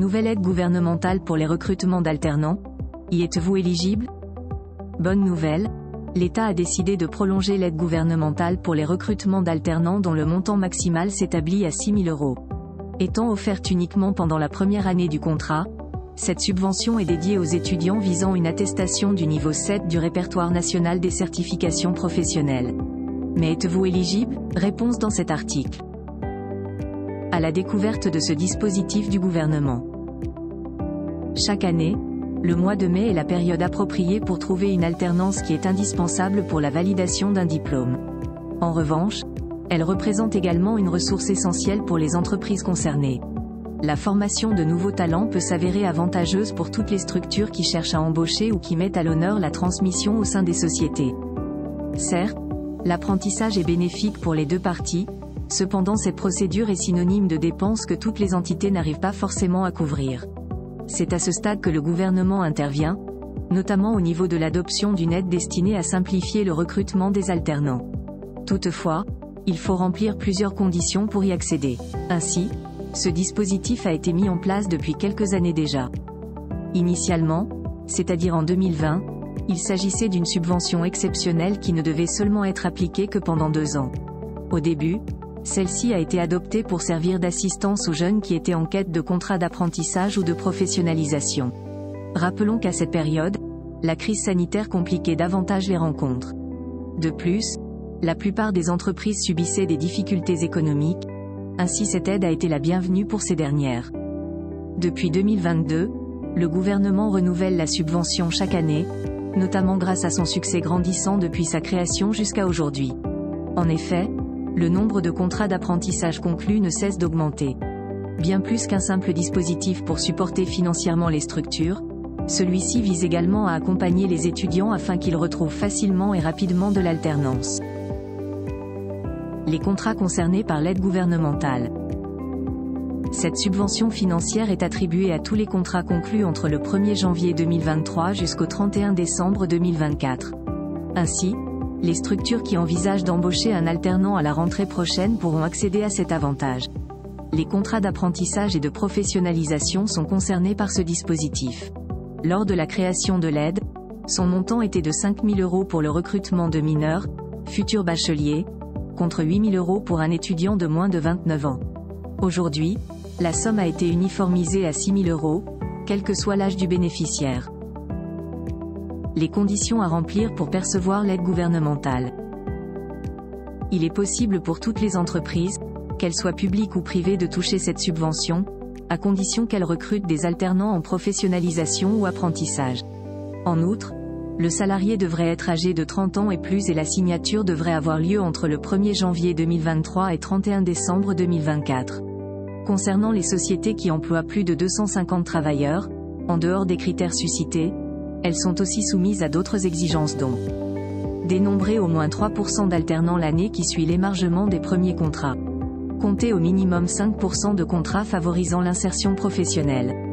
Nouvelle aide gouvernementale pour les recrutements d'alternants. Y êtes-vous éligible? Bonne nouvelle, l'État a décidé de prolonger l'aide gouvernementale pour les recrutements d'alternants dont le montant maximal s'établit à 6 000 €. Étant offerte uniquement pendant la première année du contrat, cette subvention est dédiée aux étudiants visant une attestation du niveau 7 du répertoire national des certifications professionnelles. Mais êtes-vous éligible? Réponse dans cet article. À la découverte de ce dispositif du gouvernement. Chaque année, le mois de mai est la période appropriée pour trouver une alternance qui est indispensable pour la validation d'un diplôme. En revanche, elle représente également une ressource essentielle pour les entreprises concernées. La formation de nouveaux talents peut s'avérer avantageuse pour toutes les structures qui cherchent à embaucher ou qui mettent à l'honneur la transmission au sein des sociétés. Certes, l'apprentissage est bénéfique pour les deux parties, cependant cette procédure est synonyme de dépenses que toutes les entités n'arrivent pas forcément à couvrir. C'est à ce stade que le gouvernement intervient, notamment au niveau de l'adoption d'une aide destinée à simplifier le recrutement des alternants. Toutefois, il faut remplir plusieurs conditions pour y accéder. Ainsi, ce dispositif a été mis en place depuis quelques années déjà. Initialement, c'est-à-dire en 2020, il s'agissait d'une subvention exceptionnelle qui ne devait seulement être appliquée que pendant 2 ans. Au début, celle-ci a été adoptée pour servir d'assistance aux jeunes qui étaient en quête de contrats d'apprentissage ou de professionnalisation. Rappelons qu'à cette période, la crise sanitaire compliquait davantage les rencontres. De plus, la plupart des entreprises subissaient des difficultés économiques, ainsi cette aide a été la bienvenue pour ces dernières. Depuis 2022, le gouvernement renouvelle la subvention chaque année, notamment grâce à son succès grandissant depuis sa création jusqu'à aujourd'hui. En effet, le nombre de contrats d'apprentissage conclus ne cesse d'augmenter. Bien plus qu'un simple dispositif pour supporter financièrement les structures, celui-ci vise également à accompagner les étudiants afin qu'ils retrouvent facilement et rapidement de l'alternance. Les contrats concernés par l'aide gouvernementale. Cette subvention financière est attribuée à tous les contrats conclus entre le 1er janvier 2023 jusqu'au 31 décembre 2024. Ainsi, les structures qui envisagent d'embaucher un alternant à la rentrée prochaine pourront accéder à cet avantage. Les contrats d'apprentissage et de professionnalisation sont concernés par ce dispositif. Lors de la création de l'aide, son montant était de 5 000 € pour le recrutement de mineurs, futurs bacheliers, contre 8 000 € pour un étudiant de moins de 29 ans. Aujourd'hui, la somme a été uniformisée à 6 000 €, quel que soit l'âge du bénéficiaire. Les conditions à remplir pour percevoir l'aide gouvernementale. Il est possible pour toutes les entreprises, qu'elles soient publiques ou privées, de toucher cette subvention, à condition qu'elles recrutent des alternants en professionnalisation ou apprentissage. En outre, le salarié devrait être âgé de 30 ans et plus et la signature devrait avoir lieu entre le 1er janvier 2023 et 31 décembre 2024. Concernant les sociétés qui emploient plus de 250 travailleurs, en dehors des critères suscités, elles sont aussi soumises à d'autres exigences dont dénombrer au moins 3% d'alternants l'année qui suit l'émargement des premiers contrats. Compter au minimum 5% de contrats favorisant l'insertion professionnelle.